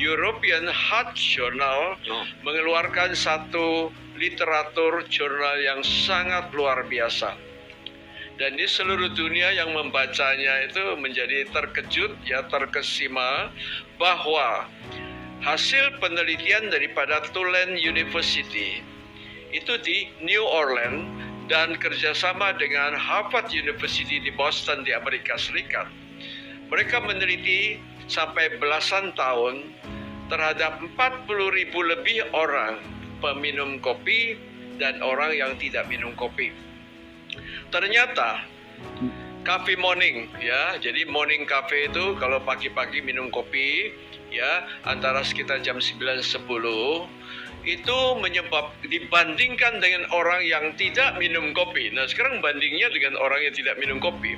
European Heart Journal mengeluarkan satu literatur jurnal yang sangat luar biasa. Dan di seluruh dunia yang membacanya itu menjadi terkejut, ya, terkesima bahwa hasil penelitian daripada Tulane University itu di New Orleans dan kerjasama dengan Harvard University di Boston di Amerika Serikat. Mereka meneliti sampai belasan tahun terhadap 40.000 lebih orang peminum kopi dan orang yang tidak minum kopi. Ternyata coffee morning, ya, jadi morning cafe itu kalau pagi-pagi minum kopi, ya, antara sekitar jam 9-10 itu dibandingkan dengan orang yang tidak minum kopi. Nah, sekarang bandingnya dengan orang yang tidak minum kopi.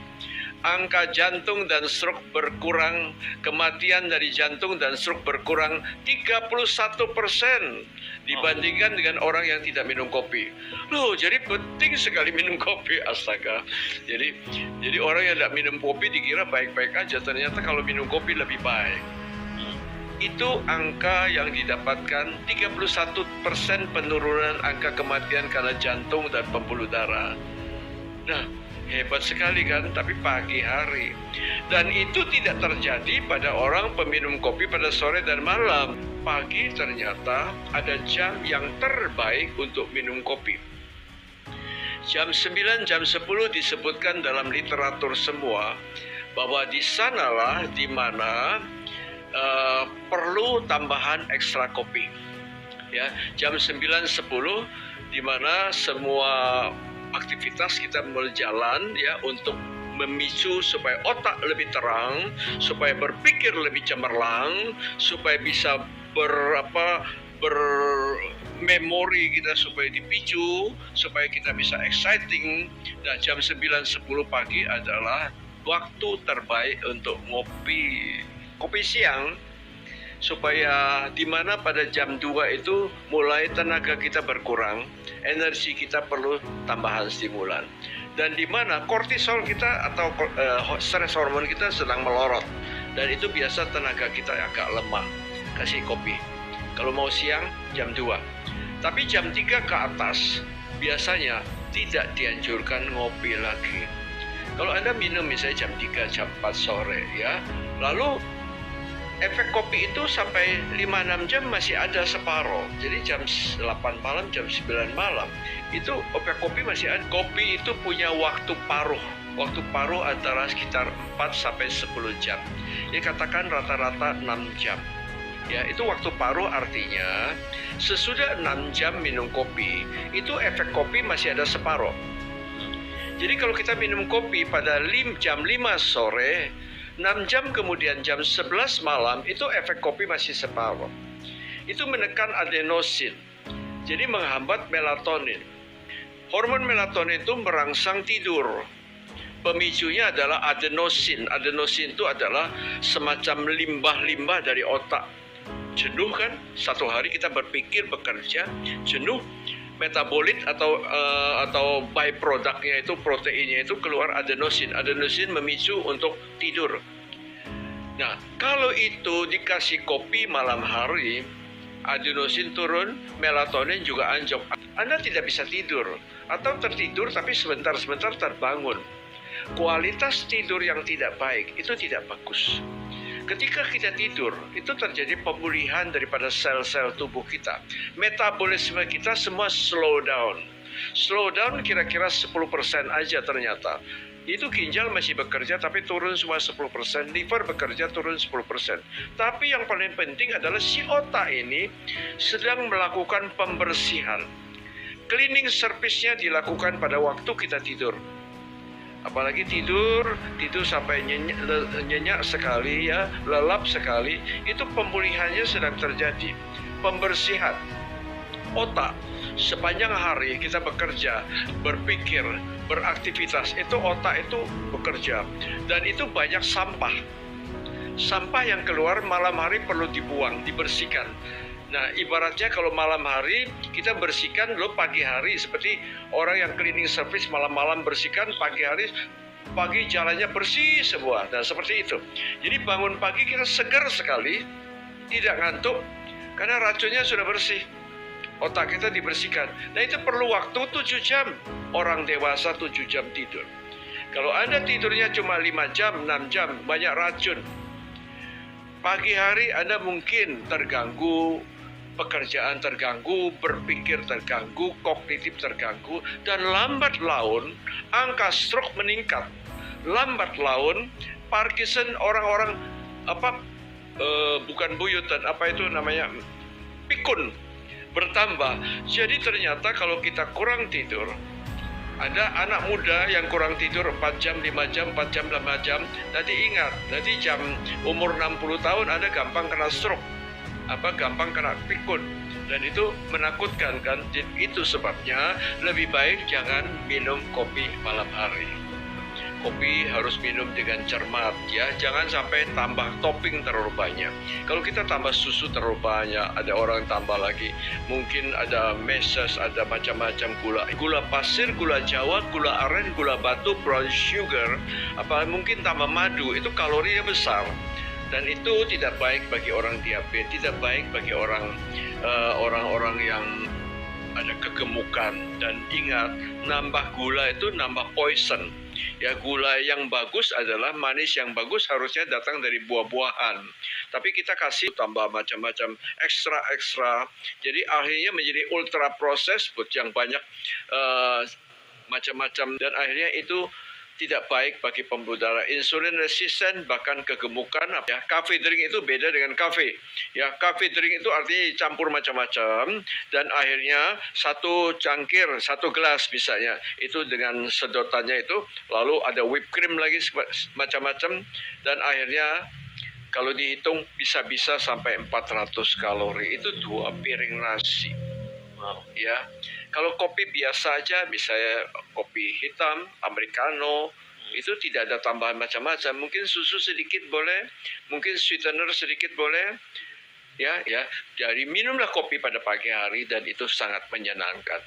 Angka jantung dan stroke berkurang, kematian dari jantung dan stroke berkurang 31% dibandingkan dengan orang yang tidak minum kopi. Loh, jadi penting sekali minum kopi, astaga. Jadi orang yang tidak minum kopi dikira baik-baik aja, ternyata kalau minum kopi lebih baik. Itu angka yang didapatkan, 31% penurunan angka kematian karena jantung dan pembuluh darah. Nah, hebat sekali kan, tapi pagi hari. Dan itu tidak terjadi pada orang peminum kopi pada sore dan malam. Pagi ternyata ada jam yang terbaik untuk minum kopi. Jam 9, jam 10 disebutkan dalam literatur semua bahwa di sanalah di mana perlu tambahan ekstra kopi. Ya, jam 9-10 di mana semua aktivitas kita berjalan, ya, untuk memicu supaya otak lebih terang, supaya berpikir lebih cemerlang, supaya bisa bermemori kita supaya dipicu, supaya kita bisa exciting. Dan jam 9-10 pagi adalah waktu terbaik untuk ngopi. Kopi siang, supaya di mana pada jam 2 itu mulai tenaga kita berkurang, energi kita perlu tambahan stimulan. Dan di mana kortisol kita atau stres hormon kita sedang melorot, dan itu biasa tenaga kita agak lemah. Kasih kopi. Kalau mau siang, jam 2. Tapi jam 3 ke atas biasanya tidak dianjurkan ngopi lagi. Kalau Anda minum misalnya jam 3, jam 4 sore, ya, lalu efek kopi itu sampai 5-6 jam masih ada separoh. Jadi jam 8 malam, jam 9 malam itu efek kopi masih ada. Kopi itu punya waktu paruh. Waktu paruh antara sekitar 4-10 jam. Ya, katakan rata-rata 6 jam. Ya, itu waktu paruh, artinya sesudah 6 jam minum kopi, itu efek kopi masih ada separoh. Jadi kalau kita minum kopi pada jam 5 sore, 6 jam kemudian jam 11 malam, itu efek kopi masih separuh. Itu menekan adenosin, jadi menghambat melatonin. Hormon melatonin itu merangsang tidur. Pemicunya adalah adenosin. Adenosin itu adalah semacam limbah-limbah dari otak. Jenuh kan, satu hari kita berpikir, bekerja, jenuh, metabolit atau byproduct-nya itu, proteinnya itu keluar adenosin. Adenosin memicu untuk tidur. Nah, kalau itu dikasih kopi malam hari, adenosin turun, melatonin juga anjlok. Anda tidak bisa tidur, atau tertidur tapi sebentar-sebentar terbangun. Kualitas tidur yang tidak baik itu tidak bagus. Ketika kita tidur, itu terjadi pemulihan daripada sel-sel tubuh kita. Metabolisme kita semua slow down. Slow down kira-kira 10% aja ternyata. Itu ginjal masih bekerja tapi turun semua 10%, liver bekerja turun 10%. Tapi yang paling penting adalah si otak ini sedang melakukan pembersihan. Cleaning service-nya dilakukan pada waktu kita tidur. Apalagi tidur sampai nyenyak sekali, ya, lelap sekali, itu pemulihannya sedang terjadi. Pembersihan otak. Sepanjang hari kita bekerja, berpikir, beraktivitas, itu otak itu bekerja. Dan itu banyak sampah. Sampah yang keluar malam hari perlu dibuang, dibersihkan. Nah, ibaratnya kalau malam hari kita bersihkan, lo pagi hari seperti orang yang cleaning service malam-malam bersihkan, pagi jalannya bersih semua. Nah, seperti itu. Jadi bangun pagi kita segar sekali, tidak ngantuk karena racunnya sudah bersih. Otak kita dibersihkan. Nah, itu perlu waktu 7 jam. Orang dewasa 7 jam tidur. Kalau Anda tidurnya cuma 5 jam, 6 jam, banyak racun. Pagi hari Anda mungkin terganggu, pekerjaan terganggu, berpikir terganggu, kognitif terganggu, dan lambat laun angka stroke meningkat. Lambat laun Parkinson, orang-orang bukan buyutan, pikun bertambah. Jadi ternyata kalau kita kurang tidur, ada anak muda yang kurang tidur 4 jam, 5 jam, 4 jam, 5 jam. Nanti ingat, nanti jam umur 60 tahun Anda gampang kena stroke, gampang kena pikun. Dan itu menakutkan kan. Jadi itu sebabnya lebih baik jangan minum kopi malam hari. Kopi harus minum dengan cermat ya, jangan sampai tambah topping terlalu banyak. Kalau kita tambah susu terlalu banyak, ada orang tambah lagi, mungkin ada meses, ada macam-macam gula pasir, gula jawa, gula aren, gula batu, brown sugar, mungkin tambah madu, itu kalorinya besar. Dan itu tidak baik bagi orang diabetes, tidak baik bagi orang-orang yang ada kegemukan. Dan ingat, nambah gula itu nambah poison. Ya, gula yang bagus adalah manis yang bagus harusnya datang dari buah-buahan. Tapi kita kasih tambah macam-macam ekstra. Jadi akhirnya menjadi ultra proses yang banyak macam-macam, dan akhirnya itu tidak baik bagi pembuluh darah, insulin resisten, bahkan kegemukan. Ya, cafe drink itu beda dengan kafe. Ya, cafe drink itu artinya campur macam-macam, dan akhirnya satu cangkir, satu gelas misalnya, itu dengan sedotannya itu, lalu ada whipped cream lagi macam-macam, dan akhirnya kalau dihitung bisa-bisa sampai 400 kalori. Itu 2 piring nasi. Ya, kalau kopi biasa aja, misalnya kopi hitam, americano, itu tidak ada tambahan macam-macam. Mungkin susu sedikit boleh, mungkin sweetener sedikit boleh. Ya. Jadi minumlah kopi pada pagi hari dan itu sangat menyenangkan.